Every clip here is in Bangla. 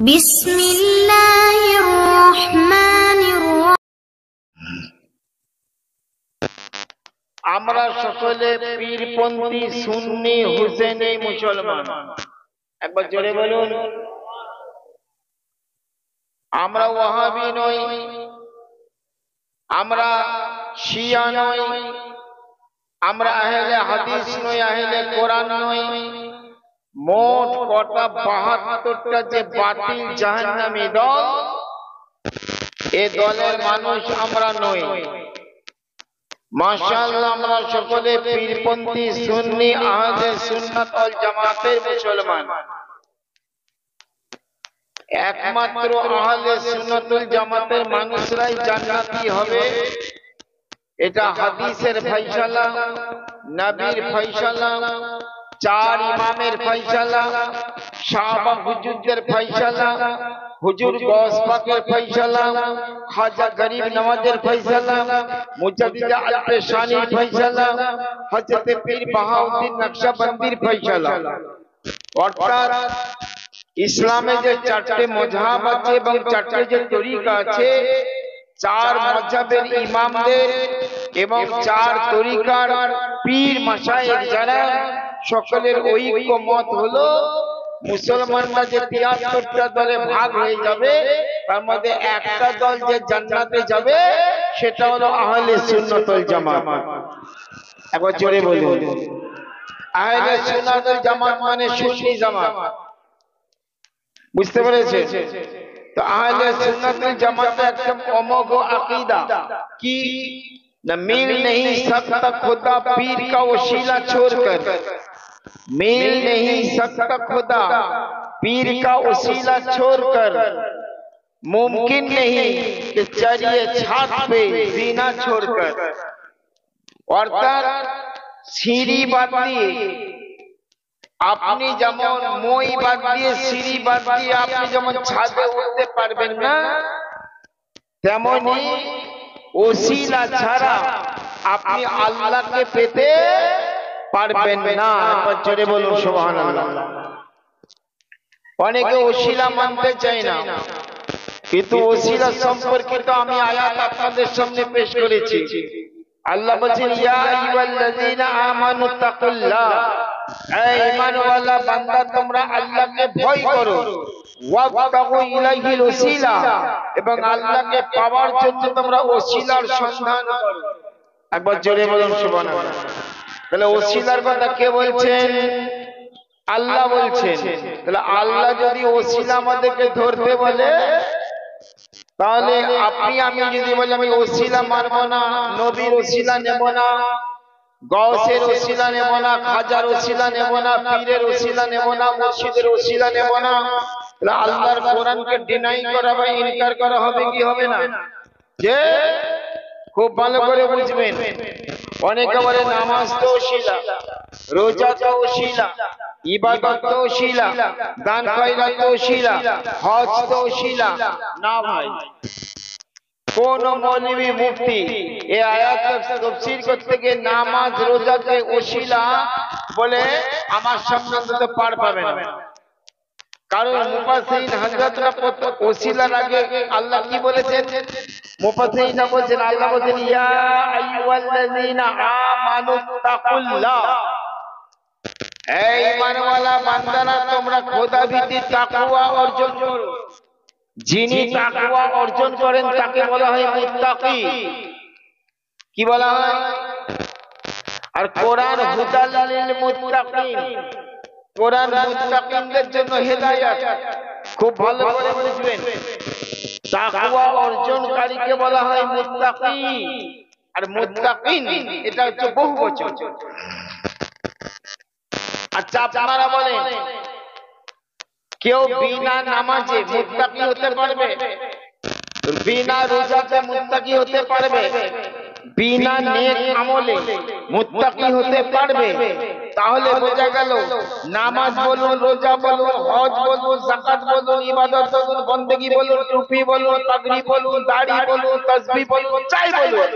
বিসমিল্লাহির রহমানির রহিম। আমরা সকলে পীরপন্থী, সুন্নি, হুসেনি মুসলমান। একবার জোরে বলুন। আমরা ওয়াহাবি নই, আমরা শিয়া নই, আমরা আহলে হাদিস নই, আহলে কোরআন নই। মোট কটা ৭২টা যে বাতিল জাহান্নামী দল, এ দলের মানুষ আমরা নই। মাশাআল্লাহ, আমরা সকলে পীরপন্থী, সুন্নি, আহলে সুন্নাত ওয়াল জামাতের মুসলমান। একমাত্র আহলে সুন্নাত ওয়াল জামাতের মানুষরাই জান্নাতি হবে, এটা হাদিসের ফয়সালা, নবীর ফয়সালা, চার ইমামের ফয়সালা, সাহাবা হুজুরদের ফয়সালা, হুজুর গওস পাকের ফয়সালা, খাজা গরিব নওয়াজের ফয়সালা, মুজাদ্দিদ আল-পেশানির ফয়সালা, হযরত পীর বাহাউদ্দিন নকশবন্দির ফয়সালা। অর্থাৎ ইসলামে যে চারটে মাযহাব আছে এবং চারটে যে তরিকা আছে, চার মাযহাবের ইমামদের এবং চার তরিকার পীর মাশায়েখ যারা, সকলের ঐক্য মত হলো মুসলমানরা যে ৭৩টা দলে ভাগ হয়ে যাবে, তার মধ্যে একটা দল যে জান্নাতে যাবে, সেটা হলো আহলে সুন্নাত ওয়াল জামাত। একবার জোরে বলুন। আহলে সুন্নাত ওয়াল জামাত মানে সুন্নি জামাত, বুঝতে পেরেছেন? তো আহলে সুন্নাত ওয়াল জামাত একদম অমোঘ আকীদা কি न मिल नहीं सकता खुदा पीर का वसीला छोड़कर, मिल नहीं सकता खुदा पीर का वसीला छोड़कर, मुमकिन नहीं कि चढ़िए छात पे जीना छोड़कर। অর্থাৎ সিঁড়ি বাদ দিয়ে, আপনি যেমন মই বাদ দিয়ে, সিঁড়ি বাদ দিয়ে আপনি যেমন ছাদে উঠতে পারবেন না, তেমনি ওসিলা ছাড়া আপনি আল্লাহকে পেতে পারবেন না। একবার জোরে বলুন সুবহানাল্লাহ। অনেকে ওসিলা মানতে চায় না, কিন্তু ওসিলা সম্পর্কিত আমি আয়াত আপনাদের সামনে পেশ করেছি। আল্লাহ বলেন, ইয়া আইয়ুহাল্লাযীনা আমানু তাকুল্লাহ, হে ঈমানওয়ালা বান্দা তোমরা আল্লাহকে ভয় করো, ওয়াবতাগু ইলাইহিল ওসিলা, এবং আল্লাহকে পাওয়ার জন্য তোমরা ওসিলার সন্ধান করো। একবার জোরে বলুন সুবহানাল্লাহ। তাহলে ওসিলার কথা কে বলছেন? আল্লাহ বলছেন। তাহলে আল্লাহ যদি ওসিলা আমাদেরকে ধরতে বলে, তাহলে আপনি আমি যদি বলি আমি ওসিলা মানব না, নবীর ওসিলা নেব না, গওসের ওসিলা নেব না, খাজার ওসিলা নেব না, পীরের ওসিলা নেব না, মুর্শিদের ওসিলা নেব না, তাহলে আল্লাহর কোরআনকে ডিনাই করা বা ইনকার করা হবে কি হবে না? যে খুব ভালো করে বুঝবেন। অনেকে বলে নামাজ তো ওসিলা, রোজা তো ওসিলা, ইবাদত তো ওসিলা, দান খয়রাত তো ওসিলা, হজ তো ওসিলা। না ভাই, কোন মৌলবী মুফতি এই আয়াতের তাফসীর করতে গিয়ে নামাজ রোজাকে ওসিলা বলে আমার সামনে তো পার পাবে না। কারণ মুফাসসিরিন হযরতরা ওসিলার আগে আল্লাহ কি বলেছেন? মুফাসসিরিনরা বলেছেন, আল্লাহ বলেছেন, ইয়া আইয়ুহাল্লাযীনা আমানু তাকুল্লাহ, হে ঈমানওয়ালা বান্দারা তোমরা খোদা ভীতি তাকওয়া অর্জন করো। যিনি তাকওয়া অর্জন করেন তাকে বলা হয় মুত্তাকি। কি বলা হয়? আর কোরআন হুদাল লিল মুত্তাকিন, কোরআন মুত্তাকিনদের জন্য হেদায়েত। খুব ভালো করে বুঝবেন, তাকওয়া অর্জনকারীকে বলা হয় মুত্তাকি, আর মুত্তাকিন এটা হচ্ছে বহুবচন। আচ্ছা, আপনারা বলেন, কেউ বিনা নামাজে মুত্তাকি হতে পারবে? বিনা রোজাতে মুত্তাকি হতে পারবে? বিনা নেক আমলে মুত্তাকি হতে পারবে? তাহলে বোঝা গেল নামাজ বলুন, রোজা বলুন, হজ বলুন, যাকাত বলুন, ইবাদত বলুন, বন্দেগী বলুন, টুপি বলুন, পাগড়ি বলুন, দাড়ি বলুন, তাসবিহ বলুন, চাই বলুন,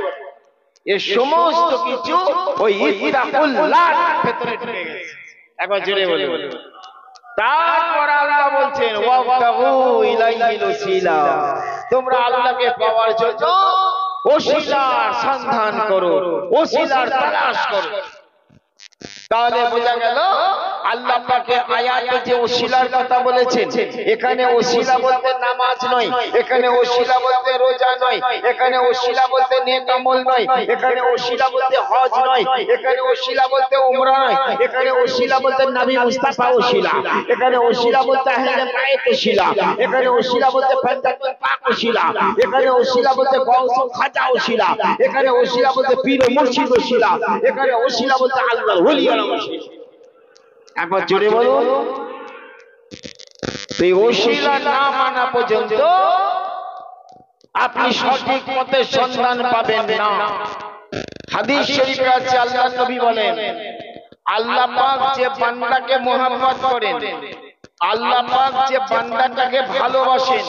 এই সমস্ত কিছু ওই ইত্তাকুল্লাহর ভেতরে ঢুকে গেছে। একবার জোরে বলে। তারপর আল্লাহ বলছেন ওয়াবতাগু ইলাইহিল ওসিলা, তোমরা আল্লাহকে পাওয়ার জন্য ওসিলার সন্ধান করো, ওসিলার তালাশ করো। তাহলে বোঝা গেল আল্লাহ পাকের আয়াতে যে ওসিলার কথা বলেছেন, এখানে ওসিলা বলতে নামাজ নয়, এখানে ওসিলা বলতে রোজা নয়, এখানে ওসিলা বলতে নেক আমল নয়, এখানে ওসিলা বলতে হজ নয়, এখানে ওসিলা বলতে উমরা নয়, এখানে ওসিলা বলতে নবী মুস্তাফা ওসিলা, এখানে ওসিলা বলতে আহলে বাইত ওসিলা, এখানে ওসিলা বলতে ফান্তাতুল পাক ওসিলা, এখানে ওসিলা বলতে গাউস খাজা ওসিলা, এখানে ওসিলা বলতে পীর মুর্শিদ ওসিলা, এখানে ওসিলা বলতে আল্লাহর ওলি আল্লাহ ওসিলা। একবার জোরে বলুন। এই ওসিলা না মানা পর্যন্ত আপনি সঠিক পথের সন্ধান পাবেন না। হাদিস শরীফে আছে আল্লাহর নবী বলেন, আল্লাহ পাক যে বান্দাকে মহব্বত করেন, আল্লাহ পাক যে বান্দাটাকে ভালোবাসেন,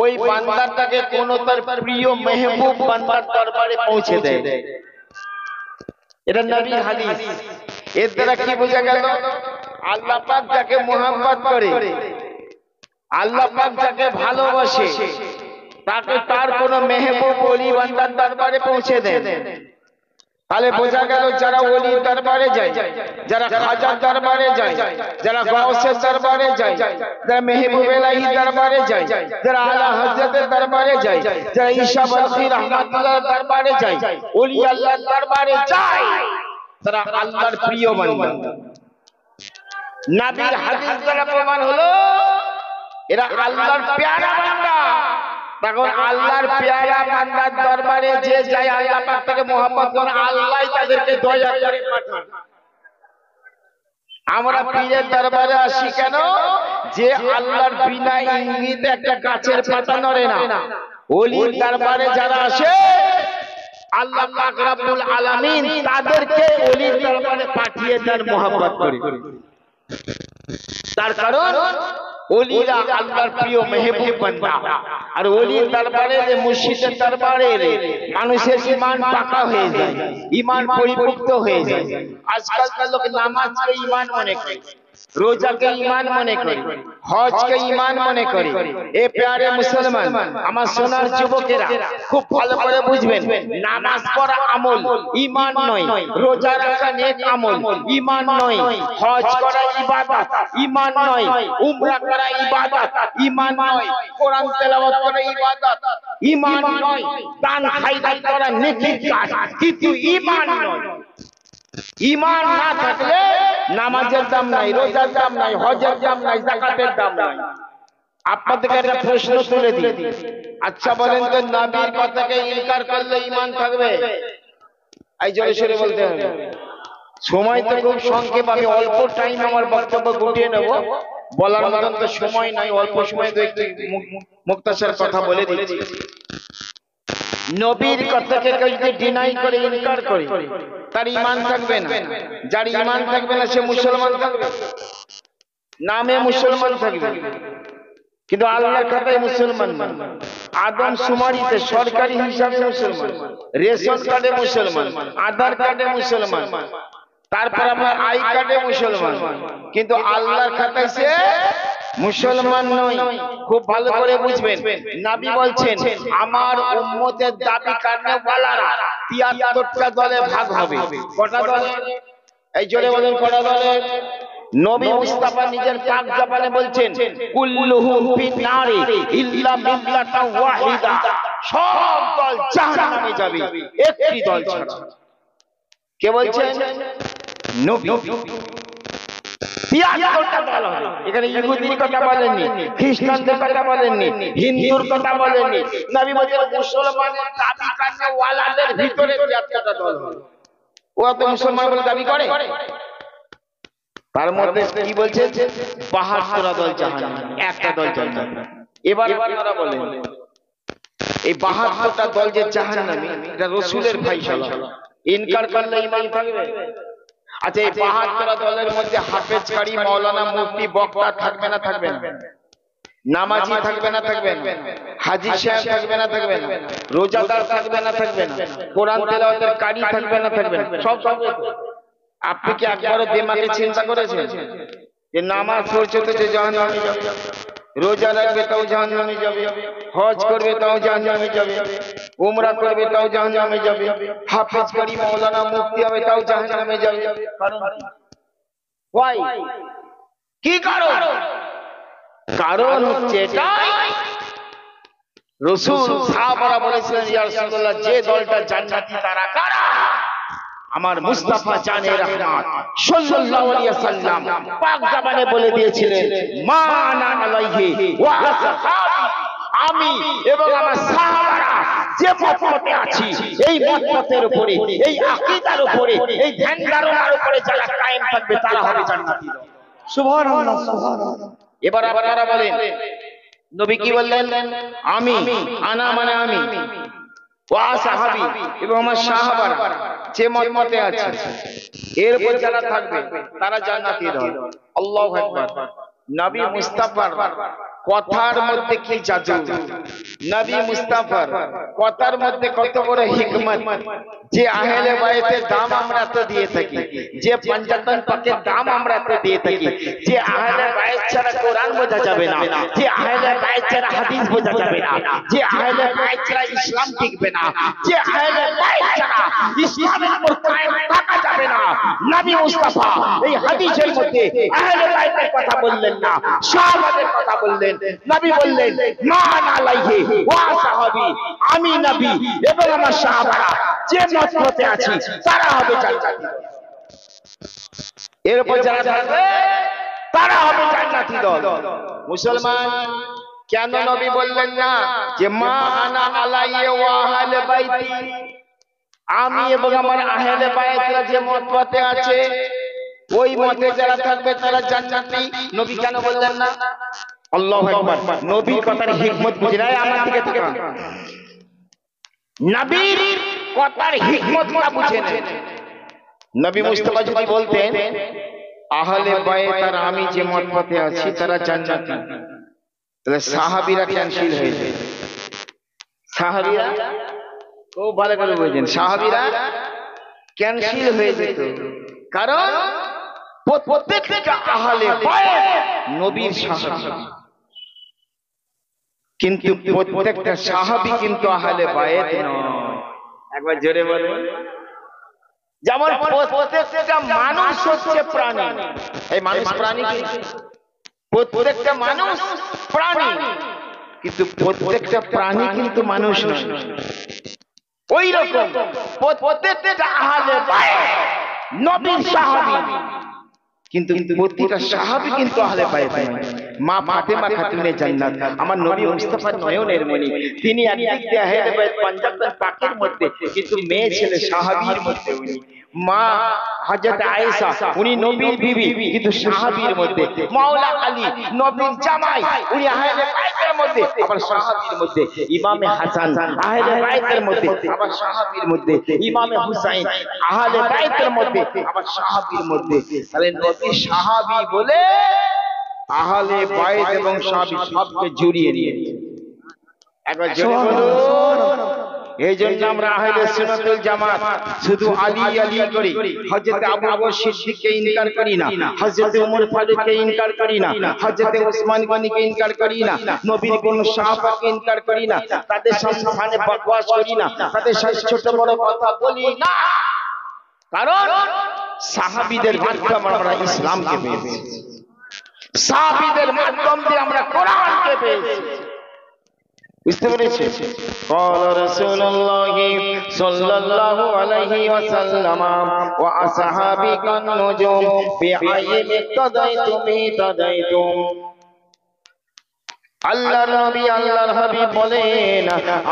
ওই বান্দাটাকে কোন তার প্রিয় মেহবুব বান্দার দরবারে পৌঁছে দেয়। এটা নবীর হাদিস। এর দ্বারা কি বোঝা গেল? আল্লাহ পাক যাকে মহব্বত করে, আল্লাহ পাক যাকে ভালোবাসে, তাকে তার কোন মেহবুব ওলি বান্দার দরবারে পৌঁছে দেন। তাহলে বোঝা গেল যারা ওলির দরবারে যায়, যারা খাজার দরবারে যায়, যারা গাউসের দরবারে যায়, যারা মেহবুব ইলাহি দরবারে যায়, যারা আলা হযরতের দরবারে যায়, যারা ঈসা বলখি রাহমাতুল্লাহর দরবারে যায়, ওলি আল্লাহর দরবারে যায়, তারা আল্লাহর প্রিয় বান্দা। নবীর হাদিস দ্বারা প্রমাণ হলো এরা আল্লাহর পেয়ারা বান্দা। তখন আল্লাহর পেয়ারা বান্দার দরবারে যে যায়, আল্লাহ পাক তাকে মহব্বত করেন, আল্লাহই তাদেরকে দয়া করে পাঠান। আমরা পীরের দরবারে আসি কেন? যে আল্লাহর বিনা ইঙ্গিতে একটা গাছের পাতা নড়ে না। ওলির দরবারে যারা আসে, আল্লাহ পাক রব্বুল আলামিন তাদেরকে ওলির দরবারে পাঠিয়ে দেন মহব্বত করে। তার কারণ ওলিরা আল্লাহর প্রিয় মেহবুব বান্দা। আর ওলির দরবারে, মুর্শিদের দরবারে মানুষের ঈমান পাকা হয়ে যায়, ঈমান পরিপক্ক হয়ে যায়। আজকালকার লোক নামাজকে ঈমান মনে করে, রোজাকে ঈমান মনে করে, হজকে ঈমান মনে করে। এ প্যারে মুসলমান, আমার সোনার যুবকেরা খুব ভালো করে বুঝবেন, নামাজ পড়া আমল, ঈমান নয়। রোজা রাখা নেক আমল, ঈমান নয়। হজ করা ইবাদত, ঈমান নয়। উমরা করা ইবাদত, ঈমান নয়। কোরআন তেলাওয়াত করা ইবাদত, ঈমান নয়। দান খায়রাত করা নেকির কাজ, কিন্তু ঈমান নয়। ঈমান না থাকলে নামাজের দাম নাই, রোজার দাম নাই, হজের দাম নাই, যাকাতের দাম নাই। আপনাদেরকে একটা প্রশ্ন তুলে দিই, আচ্ছা বলেন তো, নবীর কথাকে ইনকার করলে ঈমান থাকবে? এই জোরে সোরে বলতে হবে। সময় তো খুব সংক্ষেপ, আমি অল্প টাইম আমার বক্তব্য গুটিয়ে নেব। বলার মতন তো সময় নাই, অল্প সময় তো একটু মুক্তাসার কথা বলে দিচ্ছি। নবীর কথাকে কেউ যদি ডিনাই করে, ইনকার করে, তার ঈমান থাকবে না। যার ঈমান থাকবে না সে মুসলমান থাকবে, নামে মুসলমান থাকবে, কিন্তু আল্লাহর কথায় মুসলমান না। আদম শুমারিতে সরকারি হিসাবে মুসলমান, রেশন কার্ডে মুসলমান, আধার কার্ডে মুসলমান, তারপর আপনার আই কার্ডে মুসলমান, কিন্তু আল্লাহর খাতায় সে মুসলমান নয়। খুব ভালো করে বুঝবেন, নবী বলছেন আমার উম্মতের দাবি কারনেওয়ালারা ৭৩টা দলে ভাগ হবে। কটা দলে? এই জোরে বলেন, কটা দলে? নবী মুস্তাফা নিজের পাক জবানে বলছেন, কুল্লুহুম ফিন্নারি ইল্লা মিল্লাতান ওয়াহিদা, সব দল জাহান্নামে যাবে, একটি দল ছাড়া। কে বলছেন? নবী। ৭৩টা দল হবে। এখানে ইহুদির কথা বলেননি, খ্রিস্টানদের কথা বলেননি, হিন্দুর কথা বলেননি। নবী বলেন মুসলমানের দাবি কারনেওয়ালাদের ভিতরে ৭৩টা দল হবে। ওরা তো মুসলমান বলে দাবি করে। তার মধ্যে কি বলছে? ৭২টা দল জাহান্নামে, একটা দল জান্নাতে। এবার আপনারা বলেন, এই ৭২টা দল যে জাহান্নামে, এটা রাসূলের ফয়সালা। ইনকার করলে ঈমান থাকবে? আচ্ছা, এই ৭২টা দলের মধ্যে হাফেজ, কারি, মাওলানা, মুফতি, বক্তা থাকবে না থাকবে না? নামাজি থাকবে না থাকবে না? হাজী সাহেব থাকবে না থাকবে না? রোজাদার থাকবে না থাকবে না? কোরআন তেলাওয়াতের কারি থাকবে না থাকবে না? সব থাকবে। আপনি কি একবারও দিমাগে চিন্তা করেছেন যে নামাজ পড়ছে তো যে জাহান্নামে যাবে, রোজা রাখবে তাও জাহান্নামে যাবে, হজ করবে তাও জাহান্নামে যাবে, উমরা করবে তাও জাহান্নামে যাবে, হাফেজ করি মাওলানা মুফতি হবে তাও জাহান্নামে যাবে? কারণ why? কি কারণ? কারণ হচ্ছে এটাই, রাসূল সাহাবারা বলেছিলেন ইয়া রাসূলুল্লাহ যে দলটা জান্নাতি তারা কারা? আমার মুস্তাফা জানে রহমত সাল্লাল্লাহু আলাইহি ওয়াসাল্লাম পাক জবানে বলে দিয়েছিলেন মা আনা আলাইহি ওয়া আসহাবি, আমি এবং আমার সাহাবারা যে মতপথে আছি এই মতপথের উপরে, এই আকীদার উপরে, এই ধ্যান ধারণার উপরে যারা কায়েম থাকবে তারা হবে জান্নাতি। সুবহানাল্লাহ সুবহানাল্লাহ। এবার আপনারা বলেন নবী কি বললেন? আমি, আনা মানে আমি, ওয়া সাহাবী এবং আমার সাহাবারা যে মতপথে আছে এর উপর যারা থাকবে তারা জান্নাতি হবে। আল্লাহু আকবার। নবী মুস্তাফার কথার মধ্যে কি জাদু, নবী মুস্তাফার কথার মধ্যে কত বড় হিকমত, যে আহলে বাইতের দাম আমরা তো দিয়ে থাকি, যে পঞ্চাতন পাকের দাম আমরা তো দিয়ে থাকি, যে আহলে বাইত ছাড়া কোরআন বোঝা যাবে না, যে আহলে বাইত ছাড়া হাদিস বোঝা যাবে না, যে আহলে বাইত ছাড়া ইসলাম টিকবে না, যে আহলে বাইত ছাড়া ইসলামের উপর কায়েম থাকা যাবে না, নবী মুস্তাফা এই হাদিসের মধ্যে আহলে বাইতের কথা বললেন না, সাহাবাদের কথা বললেন। নবী বললেন মা আনা আলাইহি ওয়া সাহাবী, আমি নবী এবং আমার সাহাবারা যে মতপথে আছি তারা হবে জান্নাতি। এর উপর যারা থাকবে তারা হবে জান্নাতি দল। মুসলমান কেন নবী বললেন না যে মা আনা আলাইহি ওয়া আহলে বাইতি, আমি এবং আমার আহলে বাইতরা যে মতপথে আছে ওই মতে যারা থাকবে তারা জান্নাতি? নবী কেন বললেন না? আল্লাহু আকবার। নবীর কথার হিকমত বুঝে নাই, আমার দিকে তাকান। নবীর কথার হিকমতটা বুঝে নেন। নবী মুস্তাফা যদি বলতেন আহলে বাইত আর আমি যে মতপথে আছি তারা জান্নাতি, তাহলে সাহাবীরা ক্যান্সেল হয়ে যেত। সাহাবীরা খুব ভালো করে বুঝেন, সাহাবীরা ক্যান্সেল হয়ে যেত। কারণ প্রত্যেকটা আহলে বাইত নবীর সাহাবী, কিন্তু প্রত্যেকটা সাহাবী কিন্তু আহলে বাইত নয়। একবার জোরে বলুন। যেমন প্রত্যেকটা মানুষ হচ্ছে প্রাণী, এই মানুষ প্রাণী কি? প্রত্যেকটা মানুষ প্রাণী, কিন্তু প্রত্যেকটা প্রাণী কিন্তু মানুষ নয়। ওই রকম প্রত্যেকটা আহলে বাইত নবীর সাহাবী, কিন্তু প্রতিটা সাহাবী কিন্তু আহলে বাইত নয়। মা ফাতেমা খাতুনে জান্নাত আমার নবী মুস্তাফার নয়নের মণি, তিনি একদিক দিয়ে আহলে বাইত পঞ্চাতন পাকের মধ্যে, কিন্তু মেয়ে ছেলে সাহাবীর মধ্যে উনি। মা হযরত আয়েশা উনি নবীর বিবি কিন্তু সাহাবীর মধ্যে। মাওলা আলী নবীর জামাই, উনি আহলে বাইতের মধ্যে আবার সাহাবীর মধ্যে। ইমামে হাসান আহলে বাইতের মধ্যে আবার সাহাবীর মধ্যে। ইমামে হুসাইন আহলে বাইতের মধ্যে আবার সাহাবীর মধ্যে। তাহলে নবী সাহাবী বলে আহলে বাইত এবং সাহাবী সবকে জড়িয়ে নিয়েছে। একবার জোরে বলুন। এই জন্য আমরা আহলে সুন্নাতুল জামাত শুধু আলী আলী করি, হযরত আবু বকর সিদ্দিককে ইনকার করি না, হযরত ওমর ফারুককে ইনকার করি না, হযরত ওসমান গনিকে ইনকার করি না, নবীর কোন সাহাবাকে ইনকার করি না, তাদের সামনে বকওয়াস করি না, তাদের সাথে ছোট বড় কথা বলি না। কারণ সাহাবীদের মাধ্যমে আমরা ইসলামকে পেয়েছি, সাহাবীদের মাধ্যম দিয়ে আমরা কোরআনকে পেয়েছি। বুঝতে পেরেছি? قال رسول الله صلى الله عليه وسلم واصحابك النجوم بأي اقتديتم اهتديتم। আল্লাহর নবী আল্লাহর হাবিব বলেন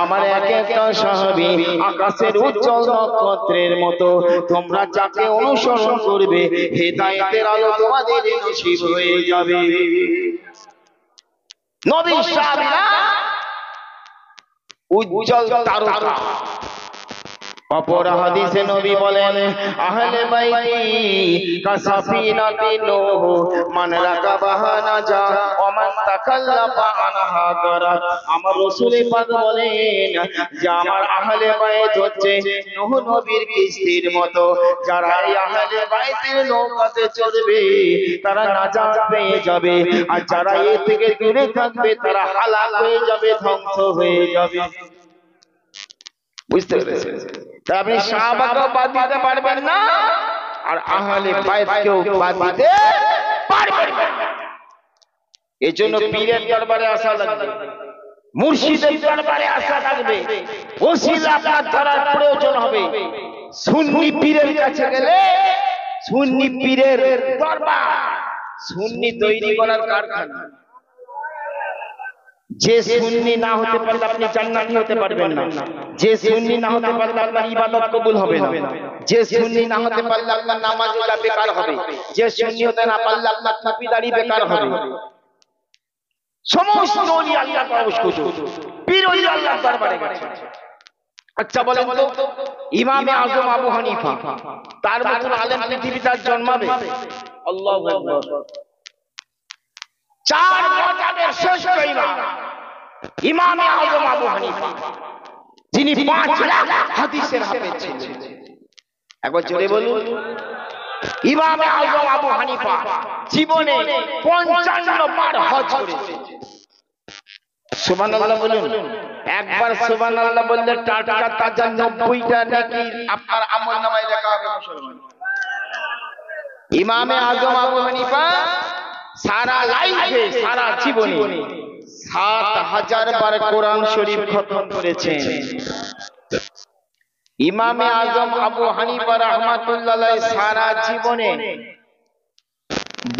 আমার এক একটা সাহাবী আকাশের উজ্জ্বল নক্ষত্রের মতো, তোমরা যাকে অনুসরণ করবে হেদায়েতের আলো তোমাদের নসিব হয়ে যাবে। নবী সাহাবীরা উজ্জ্বল তারকা, অপর হাদিসে নবী বলেন আহলে বাইতি কাসাফিনাতি নূহ মান রাকাবাহা নাজা ওয়া মান তাকাল্লাফা আনহা গারা। আমার রাসূল পাক বলেন যে আমার আহলে বাইত হচ্ছে নূহ নবীর কিস্তির মতো, যারা এই আহলে বাইতের নৌকাতে চড়বে তারা নাজাত পেয়ে যাবে, আর যারা এ থেকে দূরে থাকবে তারা হালাক হয়ে যাবে, ধ্বংস হয়ে যাবে। বুঝতে পেরেছেন? তা আপনি সাহাবাকেও বাদ দিতে পারবেন না, আর আহলে বাইতকেও বাদ দিতে পারবেন না। এজন্য পীরের দরবারে আসা লাগবে, মুর্শিদের দরবারে আসা লাগবে, ওসিলা আপনার ধরার প্রয়োজন হবে। সুন্নি পীরের কাছে গেলে সুন্নি পীরের দরবার, সুন্নি তৈরি করার কারখানা। যে সুন্নি না হতে পারলে আপনি জান্নাতি হতে পারবেন না, যে সুন্নি না হতে পারলে আপনার ইবাদত কবুল হবে না, যে সুন্নি না হতে পারলে আপনার নামাজ রোজা বেকার হবে, যে সুন্নি হতে না পারলে আপনার টুপি দাড়ি বেকার হবে। সমস্ত ওলি আল্লাহ পাওয়া পীর ওলি আল্লাহ দরবারে গেছে। আচ্ছা বলেন তো, ইমামে আজম আবু হানিফা তার মতন আলেম পৃথিবীতে আর জন্মাবে? আল্লাহু আকবার। চার মাযহাবের শ্রেষ্ঠ ইমাম ইমামে আজম আবু হানিফা, যিনি 5 লাখ হাদিসের হাফেজ ছিলেন। একবার জোরে বলুন, ইমামে আজম আবু হানিফা জীবনে 55 বার হজ করেছেন। সুবহানাল্লাহ বলুন। একবার সুবহানাল্লাহ বললে টাটকা তাজা 90টা নেকি আপনার আমলনামায় লেখা হবে মুসলমান। ইমামে আজম আবু হানিফা সারা লাইফে, সারা জীবনে 7000 বার কোরআন শরীফ খতম করেছেন। ইমামে আজম আবু হানিফা রাহমাতুল্লাহ আলাইহি সারা জীবনে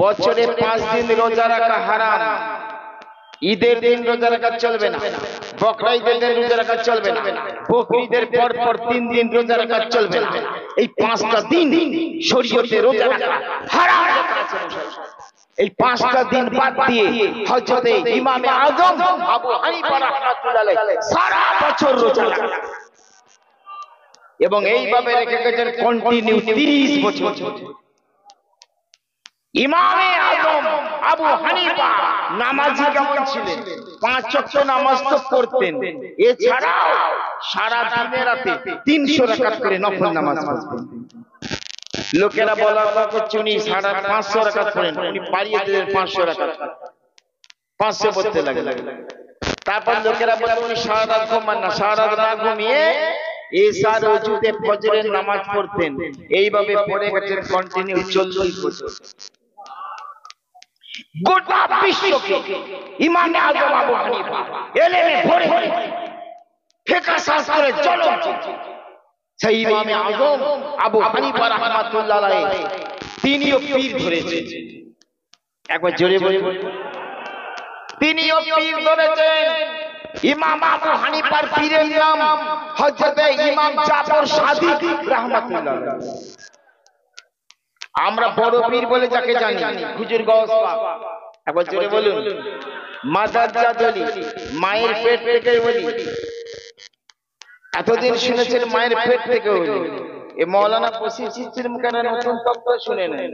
বছরে 5 দিন রোজা রাখা হারাম। ঈদের দিন রোজা রাখা চলবে না, বকরা ঈদের দিন রোজা রাখা চলবে না, বকরিদের পর পর 3 দিন রোজা রাখা চলবে না। এই 5টা দিন শরীয়তে রোজা রাখা হারাম। এই 5টা দিন বাদ দিয়ে হযরতে ইমামে আজম আবু হানিফা রাহমাতুল্লাহ আলাইহি সারা বছর রোজা রাখা, এবং এইভাবে রেখে গেছেন কন্টিনিউ 30 বছর। ইমামে আজম আবু হানিফা নামাজি কেমন ছিলেন? 5 ওয়াক্ত নামাজ তো পড়তেন, এছাড়াও সারা দিনে রাতে 300 রাকাত করে নফল নামাজ পড়তেন। লোকেরা বলা করছে উনি 550 রাকাত পড়েন, উনি বাড়িয়ে দিলেন 500 রাকাত, 500 পড়তে লাগে। তারপর লোকেরা বলে উনি সারা রাত ঘুমান না, সারা রাত না ঘুমিয়ে এশার ওযুতে ফজরের নামাজ পড়তেন। এইভাবে পড়ে গেছেন কন্টিনিউ 40 বছর। গোটা বিশ্বকে ইমামে আজম আবু হানিফা এলেমে ভরে ফিকহ শাস্ত্রে জ্বলন। সেই ইমামে আজম আবু হানিফা রাহমাতুল্লাহ আলাইহি তিনিও পীর ধরেছেন। একবার জোরে বলুন, তিনিও পীর ধরেছেন। ইমাম আবু হানিফার পীরের নাম হযরতে ইমাম জাফর সাদিক রাহমাতুল্লাহ আলাইহি। আমরা বড় পীর বলে যাকে জানি হুজুর গাউস পাক। একবার জোরে বলুন, মাদারজাদ ওলি, মায়ের পেট থেকে ওলি। এতদিন শুনেছেন মায়ের পেট থেকে ওলি, এ মাওলানা বসির চিস্তির মুখে নতুন তত্ত্ব শুনে নেন।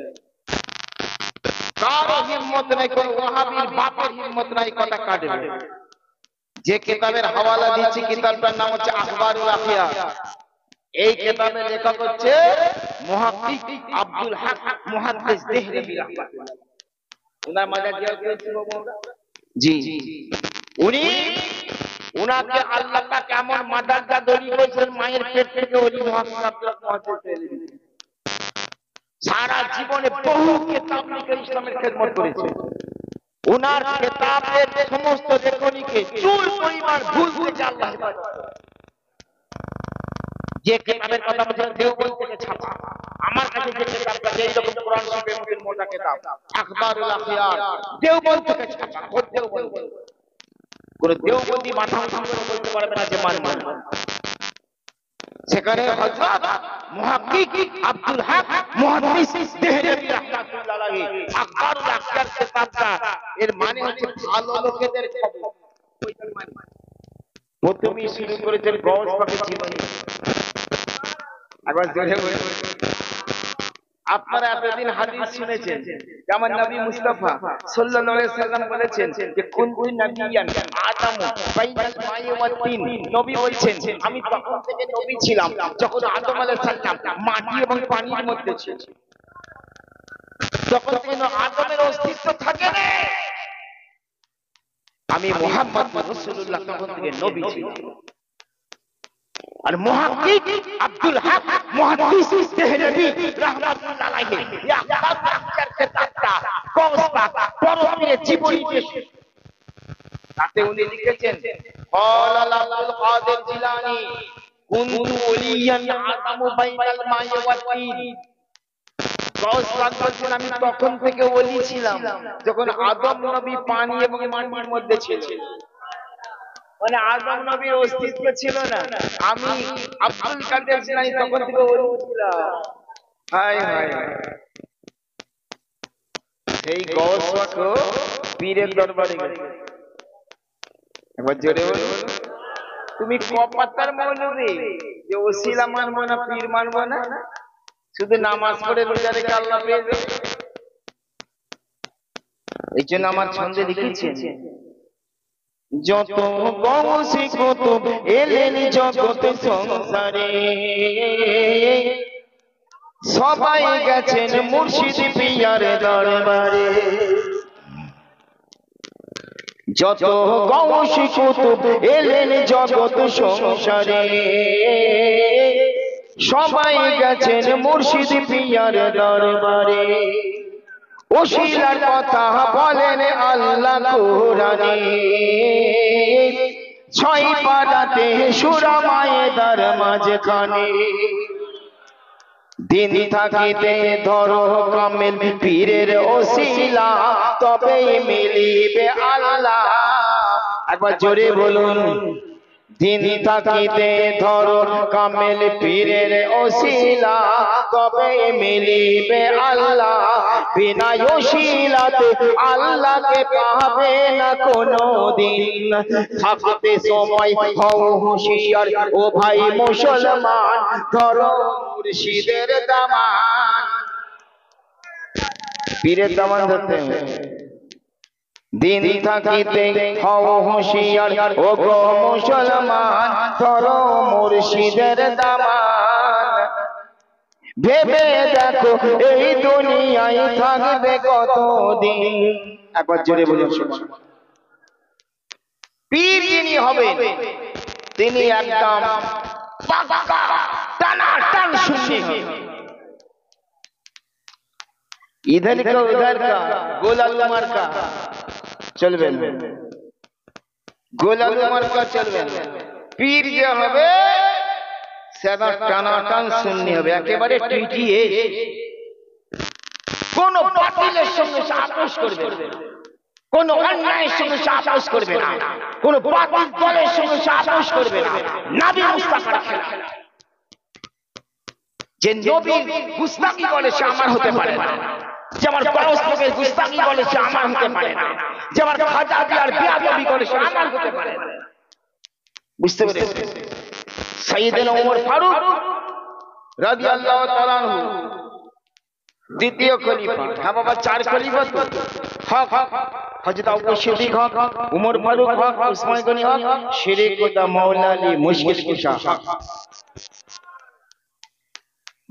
কারো হিম্মত নাই, কোন ওয়াহাবীর বাপের হিম্মত নাই কথা কাটবে। যে কিতাবের হাওয়ালা দিচ্ছি কিতাবটার নাম হচ্ছে আখবারুল আখিয়া। এই কিতাবের লেখক হচ্ছে মুহাক্কিক আব্দুল হক মুহাদ্দিস দেহলভী রাহমাতুল্লাহ। উনার মাজার জিয়ারত করেছি আমরা। জি, উনি উনাকে আল্লাহ পাক কেমন মাদারজাদ ওলি করেছেন, মায়ের পেট থেকে ওলি মুহাক্কিক আব্দুল হক মুহাদ্দিস দেহলভী। সারা জীবনে বহু কিতাব লিখে ইসলামের খেদমত করেছে। উনার কিতাবের সমস্ত লেখনীকে চুল পরিমাণ ভুল থেকে আল্লাহ হেফাজত করেন। যে কিতাবের কথা বলছে দেওবন্দ থেকে ছাপা, আমার কাছে যে কিতাবটা এই রকম কোরআন শরীফের মধ্যে মোটা কিতাব আখবারুল আখিয়ার দেওবন্দ থেকে ছাপা। কোন দেওবন্দ? কোন দেওবন্দি মাথা উঁচু করে বলতে পারবে না যে মান মান। সেখানে হযরত মুহাক্কিক আব্দুল হক মুহাদ্দিস দেহলভী রাহমাতুল্লাহ আলাইহি আখবারুল আখিয়ার কিতাবটা এর মানে হচ্ছে ভালো লোকেদের খবর। ওইটার মানে প্রথমেই শুরু করেছেন গাউস পাকের জীবনী। একবার জোরে বলুন। আপনারা এতদিন হাদিস শুনেছেন যে আমার নবী মুস্তাফা সাল্লাল্লাহু আলাইহি সাল্লাম বলেছেন যে কুনতু নবিয়ান আদম বাইনাল মাই ওয়াত তিন। নবী বলছেন আমি তখন থেকে নবী ছিলাম যখন আদম আলাইহিস সালাম মাটি এবং পানির মধ্যে ছিল। তখন থেকে আদমের অস্তিত্ব থাকে না। আমি মুহাম্মদ রাসূলুল্লাহ তখন থেকে নবী ছিলাম। আর মুহাক্কিক আব্দুল হক মুহাদ্দিস দেহলভী রাহমাতুল্লাহ আলাইহি ইয়া আখতার কিতাবটা কওস পাক পরমের জীবনী তাতে উনি লিখেছেন ক্বাল আব্দুল কাদের জিলানী কুনতু ওলিয়ান আদামু বাইনাল মাই ওয়াত তিন। কওস পাক বলছেন আমি তখন থেকে ওলি ছিলাম যখন আদম নবী পানি এবং মাটির মধ্যে ছিলেন। মানে আদম নবীর অস্তিত্ব ছিল না, আমি আব্দুল কাদের জিলানী তখন থেকে ওলি ছিলাম। হায় হায়, সেই গওস পাক পীরের দরবারে গেছে। একবার জোরে বলুন। তুমি কপাতার মৌলবী যে ওসিলা মানবো না পীর মানবো না, শুধু নামাজ পড়ে রোজা রেখে আল্লাহ পেয়ে যাবে। এই জন্য আমার ছন্দে লিখেছেন যত গৌসি কুতুব এলেন জগতে সংসারে, সবাই গেছেন মুর্শিদ পিয়ার দরবারে। যত গৌসি কুতুব এলেন জগত সংসারে, সবাই গেছেন মুর্শিদ পিয়ার দরবারে। ওসিলার কথা বলেন আল্লাহ কোরআনে, ছয় পাড়াতে সুরামায়েদার মাঝখানে। দিন থাকিতে ধরো কামেল পীরের ওসিলা, তবেই মিলিবে আল্লাহ। একবার জোরে বলুন। দিন থাকিতে ধরো কামেল পীরের ওসিলা, তবেই মিলিবে আল্লাহ। বিনা ওসিলাতে আল্লাহকে পাবে না কোনো দিন। থাকতে সময় হও হুঁশিয়ার ও ভাই মুসলমান, ধরো মুর্শিদের দামান। পীরের দামান ধরতে হবে। দিন থাকিতে হও হুঁশিয়ার ও গো মুসলমান, ধরো মুর্শিদের দামান। ভেবে দেখো এই দুনিয়ায় থাকবে কতদিন। একবার জোরে বলুন। পীর যিনি হবেন তিনি একদম পাক্কা টানাটান সুন্নি হবেন। इधर का उधर का गोलालू मार्का चलবে না, গোলালু মার্কা চলবে না। পীর যে হবে সেটা টানাটান সুন্নি হবে, একেবারে টিটিয়ে। কোন বাতিলের সঙ্গে আপোষ করবে না, কোন অন্যায়ের সঙ্গে আপোষ করবে না, কোন বাতিল দলের সঙ্গে আপোষ করবে না। নবী মুস্তাফার খেলা, যে নবীর গুস্তাখি বলে সে আমার হতে পারে না, যে আমার গওস পাকের গুস্তাখি বলে সে আমার হতে পারে না, যে আমার খাজা দিয়ার বিয়াদবি করে সে আমার হতে পারে না। বুঝতে পেরেছেন? সাইয়েদনা ওমর ফারুক রাদিয়াল্লাহু তাআলা আনহু দ্বিতীয় খলিফা। হ্যাঁ বাবা, চার খলিফা তো। হক হযরত আবু বকর সিদ্দিক হক, ওমর ফারুক হক, উসমান গনি হক, শিরিক ওদা মাওলা আলী মুশকিল কুশা হক।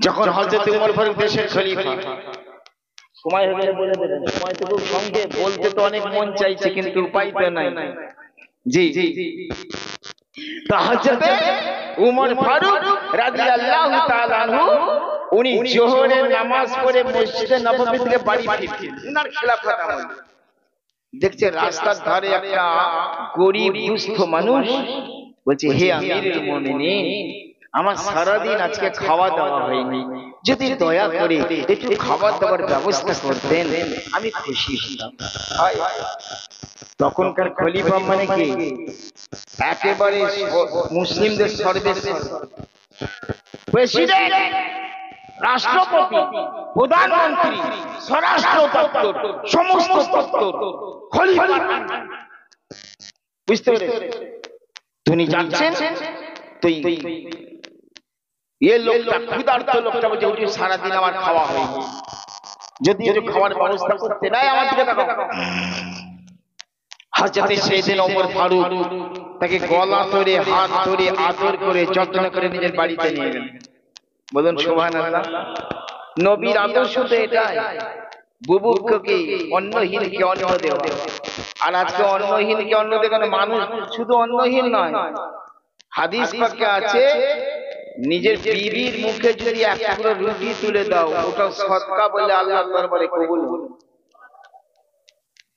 যখন হযরত ওমর ফারুক দেশের খলিফা, সময় হলে বলে দেবেন, সময় তো খুব সঙ্গে বলতে তো অনেক মন চাইছে কিন্তু উপায় তো নাই। জি তা হযরত ওমর ফারুক রাদিয়াল্লাহু তাআলা আনহু উনি জোহরের নামাজ পড়ে মসজিদে নববী থেকে বাড়ি ফিরছেন উনার খেলাফত আমলে। দেখছে রাস্তার ধারে একটা গরিব দুস্থ মানুষ বলছে, হে আমিরুল মুমিনিন, আমার সারাদিন আজকে খাওয়া দাওয়া হয়নি, যদি দয়া করে একটু খাবার দাবার ব্যবস্থা করতেন আমি খুশি হতাম। তখনকার খলিফা মানে কি একেবারে মুসলিমদের সর্বেসর্বা প্রেসিডেন্ট, রাষ্ট্রপতি, প্রধানমন্ত্রী, স্বরাষ্ট্র দপ্তর, সমস্ত দপ্তর খলিফা। বুঝতে পেরেছেন? তিনি যাচ্ছেন তো লোকটা ক্ষুধার্ত লোকটা বলছে হুজুর সারাদিন আমার খাওয়া হয়নি, যদি একটু খাওয়ার ব্যবস্থা করতে নাই আমার দিকে তাকাও। হযরত সাইয়েদনা ওমর ফারুক তাকে গলা ধরে হাত ধরে আদর করে যত্ন করে নিজের বাড়িতে নিয়ে গেলেন। বলুন সুবহানাল্লাহ। নবীর আদর্শ তো এটাই, বুভুক্ষকে অন্নহীনকে অন্ন দেওয়া। আর আজকে অন্নহীনকে অন্ন দেওয়া, মানুষ শুধু অন্নহীন নয়, হাদিস পাকে আছে নিজের বিবির মুখে যদি এক টুকরো রুটি তুলে দাও ওটা সদকা বলে আল্লাহর দরবারে কবুল হবে।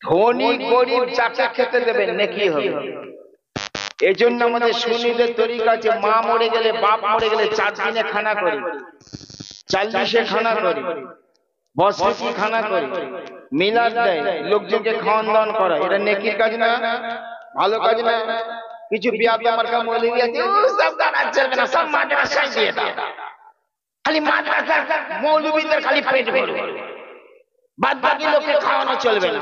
ধনী গরিব যাকে খেতে দেবেন নেকি হবে। এজন্য আমাদের সুন্নিদের তরিকা আছে, মা মরে গেলে বাপ মরে গেলে 4 দিনে খানা করে, 40 খানা করে, বছরে খানা করে, মিলাদ দেয়, লোকজনকে খাওয়ান দাওয়ান করা। এটা নেকির কাজ না, ভালো কাজ না। কিছু বিয়াতে আমার কাছে মৌলবি আছে, সব গানা চলবে না, সব মাদ্রাসায় দিয়ে দাও, খালি মাদ্রাসা মৌলবীদের খালি পেট ভরবে, বাদ বাকি লোককে খাওয়ানো চলবে না।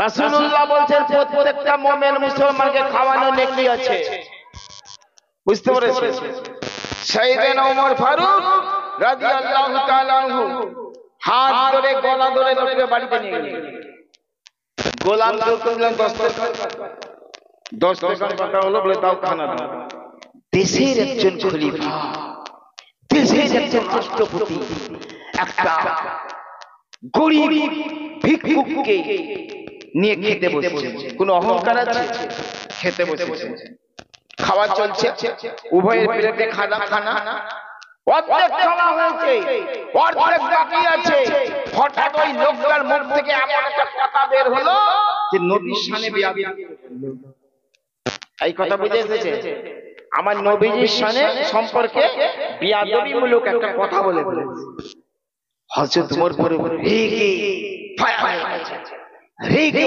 রাসূলুল্লাহ বলছেন প্রত্যেকটা মুমিন মুসলমানকে খাওয়ানো নেকি আছে। বুঝতে পেরেছেন? সাইয়েদনা ওমর ফারুক রাদিয়াল্লাহু তাআলা আনহু হাত ধরে গলা ধরে লোককে বাড়িতে নিয়ে গেলেন। গোলাম করলেন 10 টাকার কথা হলো, বলে দাও খানা দাও। দেশের একজন খলিফা, দেশের একজন রাষ্ট্রপতি একটা গরিব ভিক্ষুককে নিয়ে খেতে বসেছে। কোন অহংকার আছে? খেতে বসেছে, খাওয়া চলছে, উভয়ের প্লেটে খানা, অর্ধেক খাওয়া হয়েছে, অর্ধেক বাকি আছে। হঠাৎ ওই লোকটার মুখ থেকে এমন একটা কথা বের হলো যে নবীর শানে বেয়াদবি। এই কথা বুঝে এসেছে? আমার নবীজির শানে সম্পর্কে বেয়াদবিমূলক একটা কথা বলে ফেলেছে। হযরত ওমর রেগে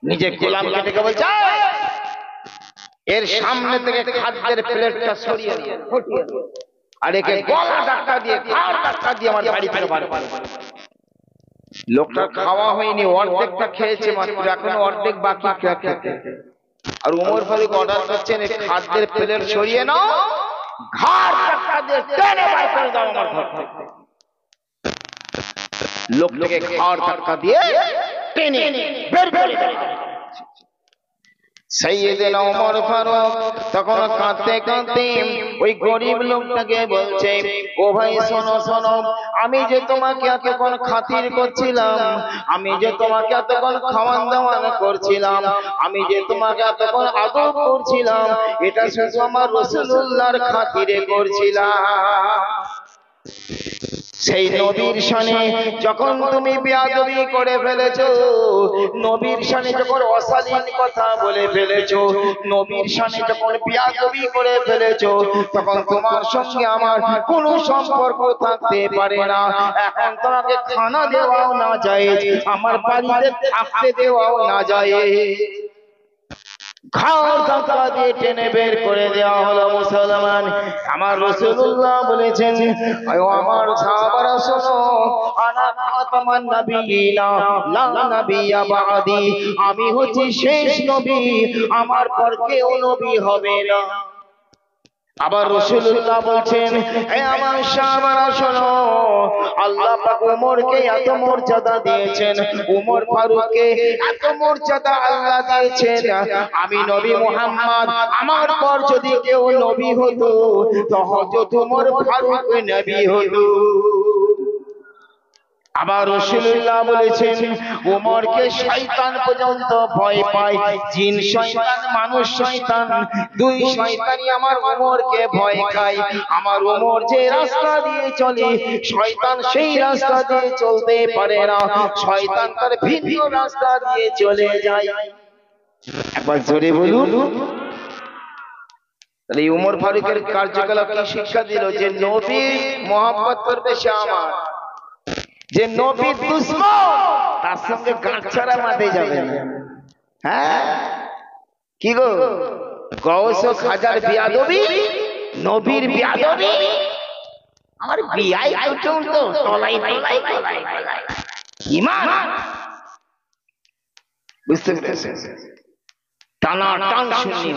নিজের গোলামকে ডেকে বলছে, এর সামনে থেকে খাদ্যের প্লেটটা সরিয়ে আর একে গলা ধাক্কা দিয়ে ঘাড় ধাক্কা দিয়ে আমার বাড়ি থেকে বার করে। লোকটা খাওয়া হয়নি, অর্ধেকটা খেয়েছে মাত্র, এখনো অর্ধেক বাকি খেতে। আর ওমর ফারুক অর্ডার করছেন এই খাদ্যের প্লেট সরিয়ে নাও, ঘাড় ধাক্কা দিয়ে টেনে বার করে দাও আমার ঘর থেকে। লোকটাকে ঘাড় ধাক্কা দিয়ে টেনে বের করে দাও। সাইয়েদনা ওমর ফারুক তখন কাঁদতে কাঁদতে ওই গরিব লোকটাকে বলছে, ও ভাই শোনো শোনো, আমি যে তোমাকে এতক্ষণ খাতির করছিলাম, আমি যে তোমাকে এতক্ষণ খাওয়ান দাওয়ান করছিলাম, আমি যে তোমাকে এতক্ষণ আদর করছিলাম, এটা শুধু আমার রাসূলুল্লাহর খাতিরে করছিলাম। সেই নবীর শানে যখন তুমি বেয়াদবি করে ফেলেছো, নবীর শানে যখন অশালীন কথা বলে ফেলেছো, নবীর শানে যখন বেয়াদবি করে ফেলেছো, তখন তোমার সঙ্গে আমার কোনো সম্পর্ক থাকতে পারে না। এখন তোমাকে খানা দেওয়াও না জায়েজ, আমার বাড়িতে থাকতে দেওয়াও না জায়েজ। ঘাড় ধাক্কা দিয়ে টেনে বের করে দেওয়া হলো। মুসলমান, আমার রাসূলুল্লাহ বলেছেন, আমার সাহাবারা শোনো, আনা খাতামান নাবিয়িনা লা নাবিয়্যা বাদি, আমি হচ্ছি শেষ নবী, আমার পর কেউ নবী হবে না। আবার রাসূলুল্লাহ বলছেন, হে আমার সাহাবারা শোনো, আল্লাহ পাক ওমরকে এত মর্যাদা দিয়েছেন, ওমর ফারুককে এত মর্যাদা আল্লাহ দিয়েছেন, আমি নবী মুহাম্মদ, আমার পর যদি কেউ নবী হতো তো হযরত ওমর ফারুক নবী হতো। আবার রাসূলুল্লাহ বলেছেন, ওমরকে শয়তান পর্যন্ত ভয় পায়, জিন শয়তান, মানুষ শয়তান, দুই শয়তানই আমার ওমরকে ভয় খায়। আমার ওমর যে রাস্তা দিয়ে চলে, শয়তান সেই রাস্তা দিয়ে চলতে পারে না, শয়তান তার ভিন্ন রাস্তা দিয়ে চলে যায়। একবার জোরে বলুন। তাহলে ওমর ফারুকের কার্যকলাপ কি শিক্ষা দিল? যে নবী মহব্বত করবে সে আমার, যে নবীর দুশমন তার সঙ্গে গাঁট ছাড়া মাঠে যাবে না। হ্যাঁ কি গো, গৌস খাজার বিয়াদবি, নবীর বিয়াদবি, আমার বিয়াই পর্যন্ত তলাই তলাই ঈমান। বুঝতে পেরেছেন? টানা টান শুনি।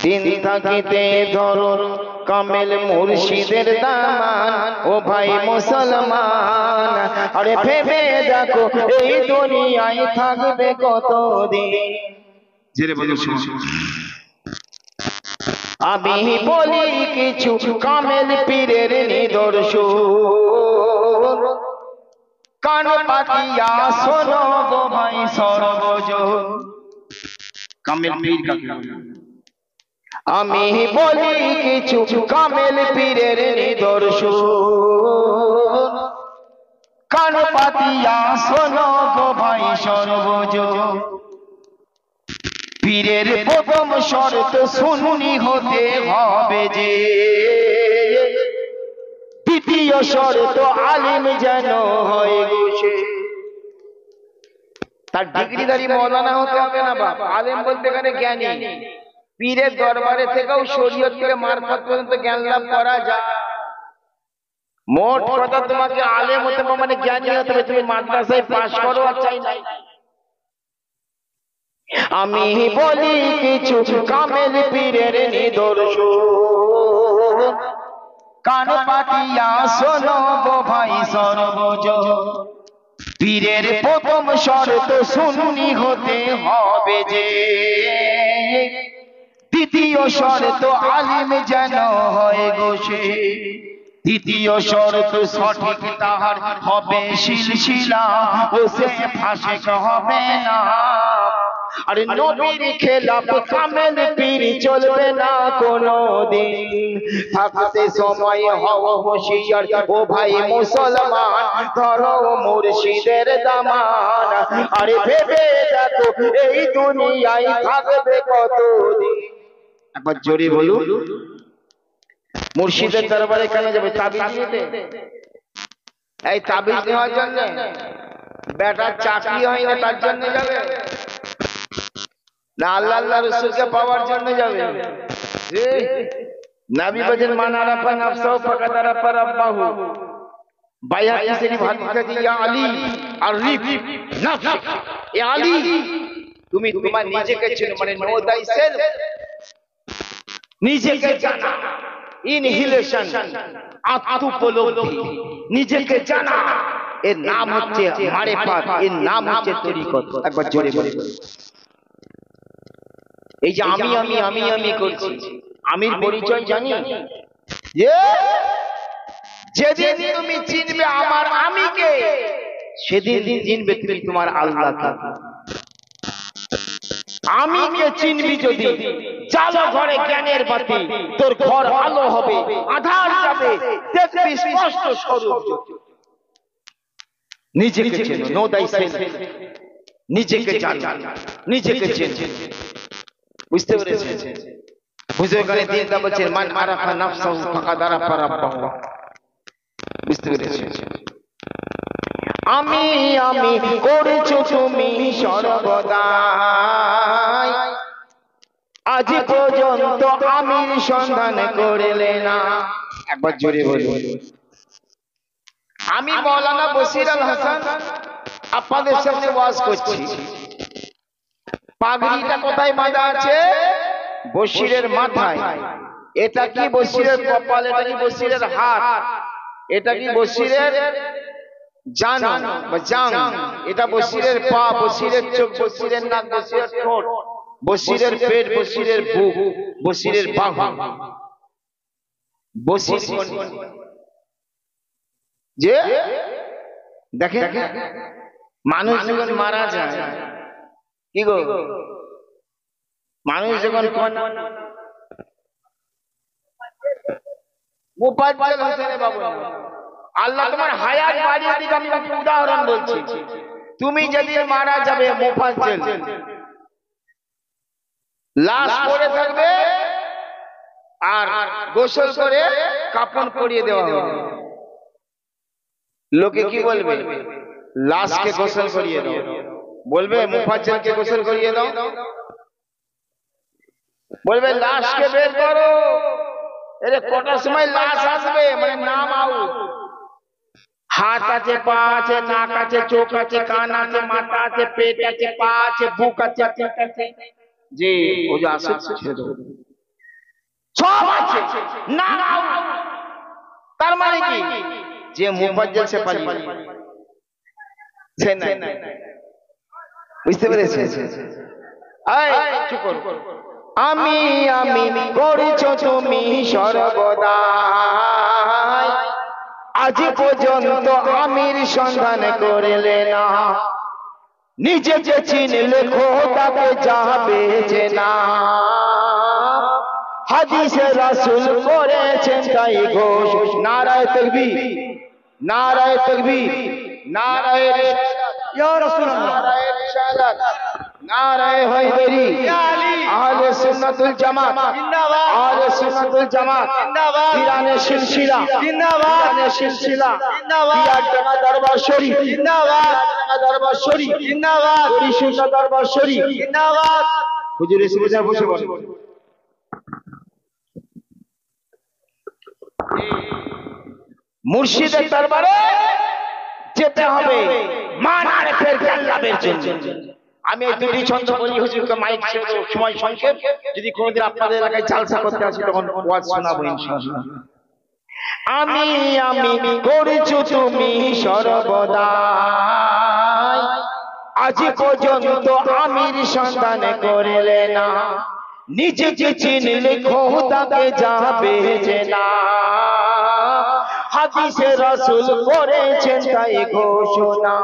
দিন থাকিতে ধরো কামেল মুর্শিদের দামান, ও ভাই মুসলমান আরে ভেবে দেখো এই দুনিয়ায় থাকবে কতদিন। জেরে বলুন আমি বলি কিছু কামেল পীরের নিদর্শন, কান পাতিয়া শোনো গো ভাই সর্বজন। কামেল পীর কাকে বলে? আমি বলি কিছু কামেল পীরের নিদর্শন, কান পাতিয়া শোনো গো ভাই সর্বজন। পীরের প্রথম শর্ত সুন্নি হতে হবে যে, দ্বিতীয় শর্ত আলিম যেন হয় গোসে। তার ডিগ্রিধারী মৌলানা হতে হবে না বাপ, আলেম বলতে এখানে জ্ঞানী। পীরের দরবারে থেকেও শরীয়ত থেকে মারফত পর্যন্ত জ্ঞান লাভ করা যায়। মোট কথা তোমাকে আলেম হতে হবে মানে জ্ঞানী হতে হবে। তুমি মাদ্রাসায় পাশ করো আর চাই নাই। আমি বলি কিছু কামেল পীরের নিদর্শন, কান পাতিয়া শোনো গো ভাই সর্বজন। পীরের প্রথম শর্ত সুন্নি হতে হবে যে, দ্বিতীয় শর্ত আলিম যেন হয় গোসে। তৃতীয় শর্ত সঠিক তাহার হবে সিলসিলা, ও সে ফাঁসে হবে না। আরে নবীর খেলাফ কামেল পীর চলবে না কোনদিন। থাকতে সময় হও হুঁশিয়ার ও ভাই মুসলমান, ধরো মুর্শিদের দামান। আরে ভেবে দেখো এই দুনিয়ায় থাকবে কতদিন। একবার জোরে বলুন। মুর্শিদের দরবারে কেন যাবে? তাবিজ নিতে। এই তাবিজ নেওয়ার জন্য? বেটার চাকরি হয় না তার জন্য যাবে? না আল্লাহ আল্লাহ রাসূলকে পাওয়ার জন্য যাবে? নবী বলেন মান আরাফা নাফসাহু ফাকাদ আরাফা রাব্বাহু। বাইহাকি শরীফ হাদিস আছে, ইয়া আলী আরিফ নাফসক। এ আলী তুমি তোমার নিজেকে চেনো, মানে নো দাই সেলফ, নিজেকে জানা। ইনহিলেশন আত্মোপলব্ধি, নিজেকে জানা, এর নাম হচ্ছে মারিফাত, এর নাম হচ্ছে তরিকত। একবার জোরে বলুন। এই যে আমি আমি আমি আমি করছি, আমির পরিচয় জানি। যেদিন তুমি চিনবে আমার আমিকে, সেদিন চিনবে তুমি তোমার আল্লাহকে। আমিকে চিনবি যদি, চালো ঘরে জ্ঞানের বাতি, তোর ঘর আলো হবে, আধার যাবে, দেখবি স্পষ্ট স্বরূপ। নিজেকে চেনো, নো দাই সেলফ, নিজেকে জানো, নিজেকে চেনো। বুঝতে পেরেছেন? বুঝে গেলে দিনটা বলছেন মান আরাফা নাফসাহু ফাকাদ আরাফা রাব্বাহু। বুঝতে পেরেছেন? আমি আমি করেছো তুমি সর্বদাই, আজ পর্যন্ত আমির সন্ধান করলে না। একবার জোরে বলুন। আমি মাওলানা বশির আল হাসান আপনাদের সামনে ওয়াজ করছি। পাগড়িটা কোথায় বাঁধা আছে? বশিরের মাথায়। এটা কি বশিরের কপাল? এটা কি বশিরের হাত? এটা কি বশিরের জান বা জাং? এটা বশিরের পা, বশিরের চোখ, বশিরের নাক, বশিরের ঠোঁট, বশিরের পেট, বশিরের বুক, বশিরের বাহু। বশির যে দেখেন, মানুষ যখন মারা যায়, কি গো, মানুষ যখন মুফাজ্জল হোসেন বাবু, আল্লাহ তোমার হায়াত বাড়িয়ে দিক। আমি উদাহরণ বলছি, তুমি যেদিন মারা যাবে মুফাজ্জল লাশ পড়ে থাকবে, আর গোসল করে কাফন পরিয়ে দেওয়া হবে। লোকে কি বলবে? লাশকে গোসল করিয়ে দাও। বলবে মুফাজ্জলকে গোসল করিয়ে দাও? বলবে লাশকে বের করো। এরে কটার সময় লাশ আসবে, মানে নাম আউট। হাত আছে, পা আছে, নাক আছে, চোখ আছে, কান আছে, মাথা আছে, পেট আছে, পা আছে, বুক আছে, জি ও যে আসুক ছেড়ে দেবো। সব আছে না। তার মানে কি যে মুফাজ্জল সে পালিয়েছে না, বুঝতে পেরেছেন? চুপ করো। আমি আমি করেছো তুমি সর্বদা, আজ পর্যন্ত আমির সন্ধান করলে না, নিজেকে চিনলে খোদাকে যাবে যে না। হাদিসে রাসূল করেছেন তাই ঘোষ, নারায়ে তাকবীর, নারায়ে তাকবীর, নারায়ে ইয়া রাসূলুল্লাহ, নারায়ে রিসালাত, নারায়ে হায়দারি, আহলে সুন্নাতুল জামাত জিন্দাবাদ, আহলে সুন্নাতুল জামাত জিন্দাবাদ, পীরানে সিলসিলা জিন্দাবাদ, পীরানে সিলসিলা জিন্দাবাদ, পিয়ারডাঙ্গা দরবার শরীফ জিন্দাবাদ, পিয়ারডাঙ্গা দরবার শরীফ জিন্দাবাদ, পরিশুদ্ধ দরবার শরীফ জিন্দাবাদ। হুজুর এসে বসে বসে মুর্শিদের দরবারে যেতে হবে মারিফাতের জ্ঞানের জন্য। আমি এই দুটি ছন্দ বলি হুজুরকে, মাইক সময় সংক্ষেপ, যদি কোনোদিন আপনাদের এলাকায় জালসা করতে আসি তখন ওয়াজ শোনাবো ইনশাআল্লাহ। আমি আমি করেছো তুমি সর্বদা, আজ পর্যন্ত আমির সন্ধান করলে না, নিজেকে চিনলে খোদাকে যাবে যে না। হাদিসে রাসূল করেছেন তাই ঘোষণা,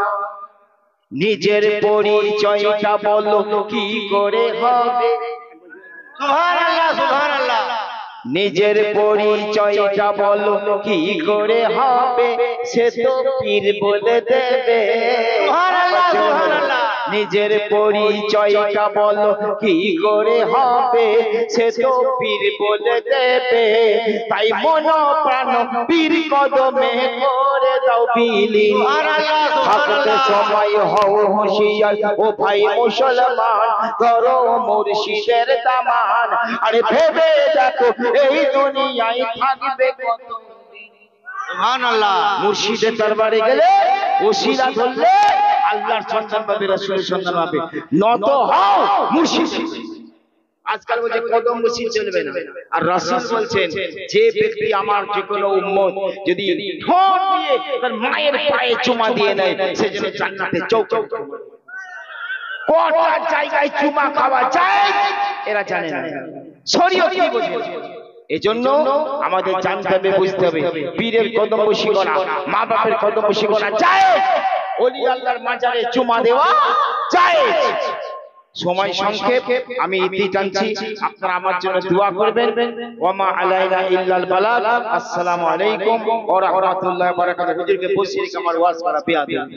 নিজের পরিচয়টা বলো কি করে হবে। সুবহানাল্লাহ, সুবহানাল্লাহ। নিজের পরিচয়টা বলো কি করে হবে, সে তো পীর বলে দেবে। সুবহানাল্লাহ, সুবহানাল্লাহ। নিজের পরিচয়টা বলো কি করে হবে, সে তো পীর বলে দেবে। তাই মন প্রাণ পীর কদমে করে দাও বিলীন। থাকতে সময় হও হুঁশিয়ার ও ভাই মুসলমান, করো মুর্শিদের দামান। আরে ভেবে দেখো এই দুনিয়ায় থাকবে কতদিন। সুবহানাল্লাহ। মুর্শিদের দরবারে গেলে ওসিলা ধরলে আল্লাহর সন্ধান পাবে, রাসূলের সন্ধান পাবে। নত হও মুর্শিদ। আজকাল বলছে কদম মুর্শিদ চলবে না, আর রাসূল বলছেন যে ব্যক্তি আমার যে কোনো উম্মত যদি ঠোঁট দিয়ে তার মায়ের পায়ে চুমা দিয়ে নেয়, সে যেন জান্নাতে চৌকাঠ। কত জায়গায় চুমা খাওয়া যায় এরা জানে না, শরীয়ত কি বলছে। এজন্য আমাদের জানতে হবে, বুঝতে হবে, পীরের কদম বসি করা, মা বাপের কদম বসি করা জায়েজ, ওলি আল্লাহর মাজারে চুমা দেওয়া জায়েজ। সময় সংক্ষেপ, আমি ইতি টানছি, আপনারা আমার জন্য দোয়া করবেন। ওয়া মা আলাইনা ইল্লাল বালাগ। আসসালামু আলাইকুম ওয়া রাহমাতুল্লাহি ওয়া বারাকাতুহু। হুজুরকে বসিয়ে আমার ওয়াজ করা বিয়াদবি।